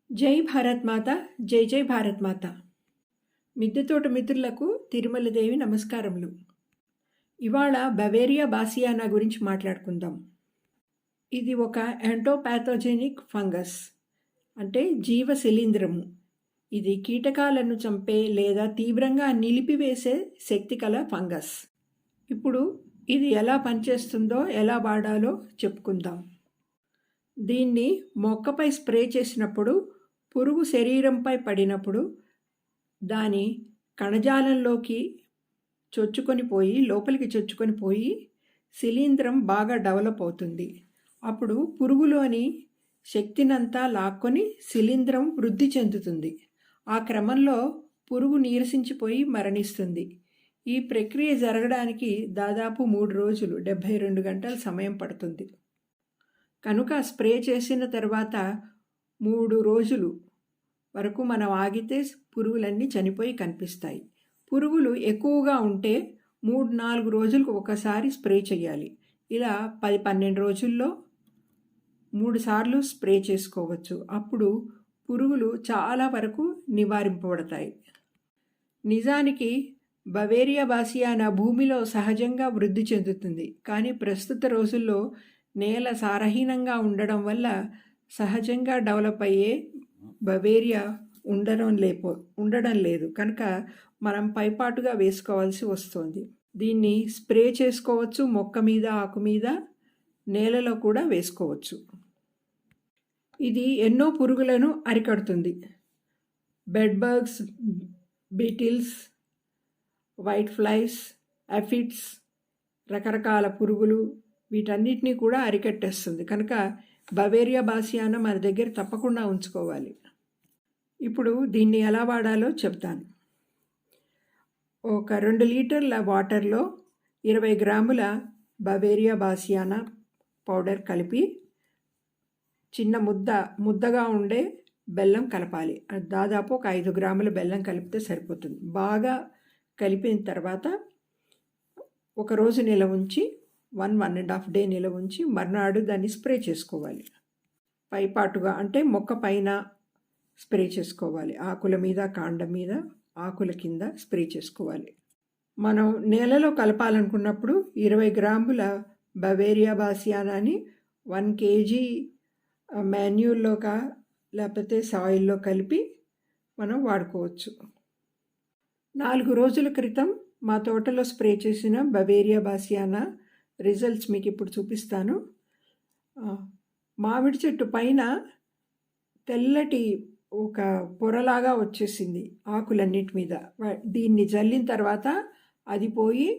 జై భారత్ మాత, జై జై భారత్ మాత. మిద్దెతోట మిత్రులకు తిరుమలదేవి నమస్కారములు. ఇవాళ బవేరియా బాసియానా గురించి మాట్లాడుకుందాం. ఇది ఒక ఎంటోపాథోజెనిక్ ఫంగస్, అంటే జీవ శిలీంధ్రము. ఇది కీటకాలను చంపే లేదా తీవ్రంగా నిలిపివేసే శక్తి కల ఫంగస్. ఇప్పుడు ఇది ఎలా పనిచేస్తుందో, ఎలా వాడాలో చెప్పుకుందాం. దీన్ని మొక్కపై స్ప్రే చేసినప్పుడు, పురుగు శరీరంపై పడినప్పుడు దాని కణజాలంలోకి లోపలికి చొచ్చుకొని పోయి శిలీంధ్రం బాగా డెవలప్ అవుతుంది. అప్పుడు పురుగులోని శక్తినంతా లాక్కొని శిలీంధ్రం వృద్ధి చెందుతుంది. ఆ క్రమంలో పురుగు నీరసించిపోయి మరణిస్తుంది. ఈ ప్రక్రియ జరగడానికి దాదాపు 3 రోజులు 72 గంటల సమయం పడుతుంది. కనుక స్ప్రే చేసిన తర్వాత 3 రోజులు వరకు మనం ఆగితే పురుగులన్నీ చనిపోయి కనిపిస్తాయి. పురుగులు ఎక్కువగా ఉంటే 3-4 రోజులకు ఒకసారి స్ప్రే చేయాలి. ఇలా 10-12 రోజుల్లో 3 సార్లు స్ప్రే చేసుకోవచ్చు. అప్పుడు పురుగులు చాలా వరకు నివారింపబడతాయి. నిజానికి బవేరియా బాసియానా భూమిలో సహజంగా వృద్ధి చెందుతుంది. కానీ ప్రస్తుత రోజుల్లో నేల సారహీనంగా ఉండడం వల్ల సహజంగా డెవలప్ అయ్యే బవేరియా ఉండడం లేదు. కనుక మనం పైపాటుగా వేసుకోవాల్సి వస్తుంది. దీన్ని స్ప్రే చేసుకోవచ్చు, మొక్క మీద, ఆకు మీద, నేలలో కూడా వేసుకోవచ్చు. ఇది ఎన్నో పురుగులను అరికడుతుంది. Bed bugs, beetles, whiteflies, aphids, రకరకాల పురుగులు, వీటన్నిటినీ కూడా అరికట్టేస్తుంది. కనుక బవేరియా బాసియానా మన దగ్గర తప్పకుండా ఉంచుకోవాలి. ఇప్పుడు దీన్ని ఎలా వాడాలో చెప్తాను. ఒక 2 లీటర్ల వాటర్లో 20 గ్రాముల బవేరియా బాసియానా పౌడర్ కలిపి చిన్న ముద్దగా ఉండే బెల్లం కలపాలి. దాదాపు ఒక 5 గ్రాముల బెల్లం కలిపితే సరిపోతుంది. బాగా కలిపిన తర్వాత ఒకరోజు నిల్వ ఉంచి 1.5 డే నిల్వ ఉంచి మర్నాడు దాన్ని స్ప్రే చేసుకోవాలి. పైపాటుగా అంటే మొక్క పైన స్ప్రే చేసుకోవాలి. ఆకుల మీద, కాండం మీద, ఆకుల కింద స్ప్రే చేసుకోవాలి. మనం నేలలో కలపాలనుకున్నప్పుడు 20 గ్రాముల బవేరియా బాసియానాని 1 kg మాన్యూర్లో లేకపోతే సాయిల్లో కలిపి మనం వాడుకోవచ్చు. 4 రోజుల క్రితం మా తోటలో స్ప్రే చేసిన బవేరియా బాసియానా రిజల్ట్స్ మీకు ఇప్పుడు చూపిస్తాను. మామిడి చెట్టు పైన తెల్లటి ఒక పొరలాగా వచ్చేసింది ఆకులన్నిటి మీద. దీన్ని జల్లిన తర్వాత అది పోయి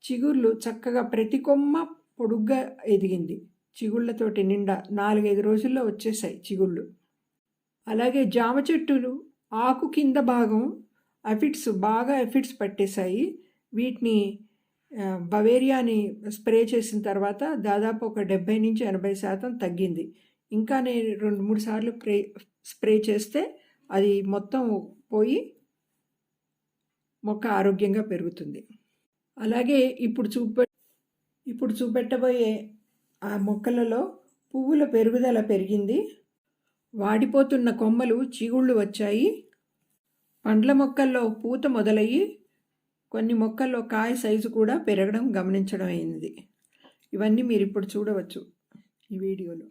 చిగుళ్ళు చక్కగా ప్రతి కొమ్మ పొడుగ్గా ఎదిగింది. చిగుళ్ళతోటి నిండా 4-5 రోజుల్లో వచ్చేసాయి చిగుళ్ళు. అలాగే జామ చెట్టులు ఆకు కింద భాగం ఎఫిడ్స్ పట్టేశాయి. వీటిని బవేరియాని స్ప్రే చేసిన తర్వాత దాదాపు ఒక 70-80% తగ్గింది. ఇంకా నేను 2-3 సార్లు స్ప్రే చేస్తే అది మొత్తం పోయి మొక్క ఆరోగ్యంగా పెరుగుతుంది. అలాగే ఇప్పుడు చూపెట్టబోయే ఆ మొక్కలలో పువ్వుల పెరుగుదల పెరిగింది. వాడిపోతున్న కొమ్మలు చిగుళ్ళు వచ్చాయి. పండ్ల మొక్కల్లో పూత మొదలయ్యి కొన్ని మొక్కల్లో కాయ సైజు కూడా పెరగడం గమనించడం అయింది. ఇవన్నీ మీరు ఇప్పుడు చూడవచ్చు ఈ వీడియోలో.